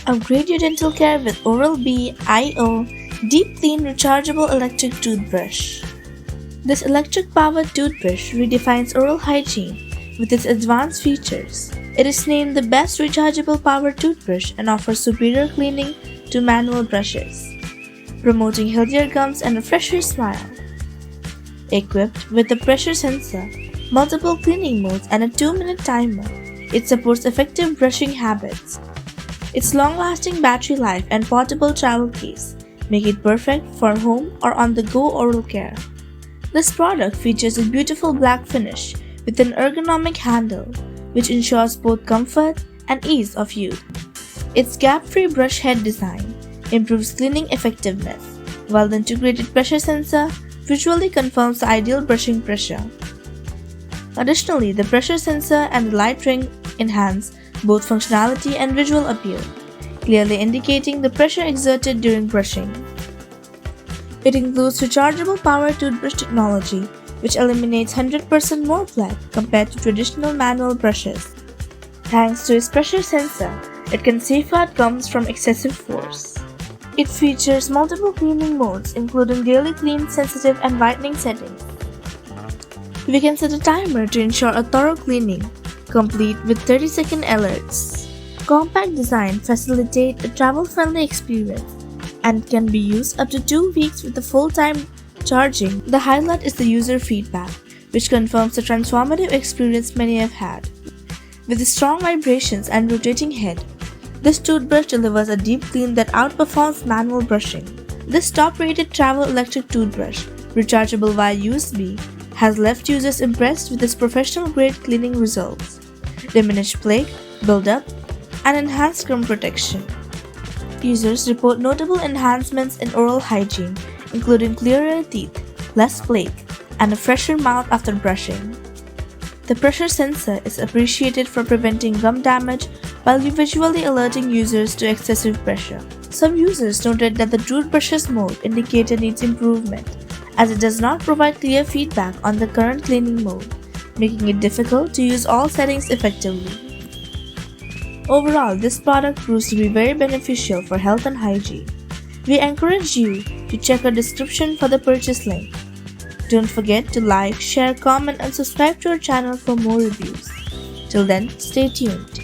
Upgrade your dental care with OralBiO Deep Clean Rechargeable Electric Toothbrush. This electric-powered toothbrush redefines oral hygiene with its advanced features. It is named the best rechargeable powered toothbrush and offers superior cleaning to manual brushes, promoting healthier gums and a fresher smile. Equipped with a pressure sensor, multiple cleaning modes, and a 2-minute timer, it supports effective brushing habits. Its long-lasting battery life and portable travel case make it perfect for home or on-the-go oral care. This product features a beautiful black finish with an ergonomic handle, which ensures both comfort and ease of use. Its gap-free brush head design improves cleaning effectiveness, while the integrated pressure sensor visually confirms the ideal brushing pressure. Additionally, the pressure sensor and the light ring enhance both functionality and visual appeal, clearly indicating the pressure exerted during brushing. It includes rechargeable power toothbrush technology, which eliminates 100% more plaque compared to traditional manual brushes. Thanks to its pressure sensor, it can safeguard gums from excessive force. It features multiple cleaning modes, including daily clean, sensitive, and whitening settings. We can set a timer to ensure a thorough cleaning, complete with 30-second alerts. Compact design facilitates a travel-friendly experience and can be used up to 2 weeks with a full-time charging. The highlight is the user feedback, which confirms the transformative experience many have had. With strong vibrations and rotating head, this toothbrush delivers a deep clean that outperforms manual brushing. This top-rated travel electric toothbrush, rechargeable via USB, has left users impressed with its professional-grade cleaning results, diminished plaque buildup, and enhanced gum protection. Users report notable enhancements in oral hygiene, including clearer teeth, less plaque, and a fresher mouth after brushing. The pressure sensor is appreciated for preventing gum damage while visually alerting users to excessive pressure. Some users noted that the toothbrush's mode indicator needs improvement, as it does not provide clear feedback on the current cleaning mode, making it difficult to use all settings effectively. Overall, this product proves to be very beneficial for health and hygiene. We encourage you to check our description for the purchase link. Don't forget to like, share, comment, and subscribe to our channel for more reviews. Till then, stay tuned.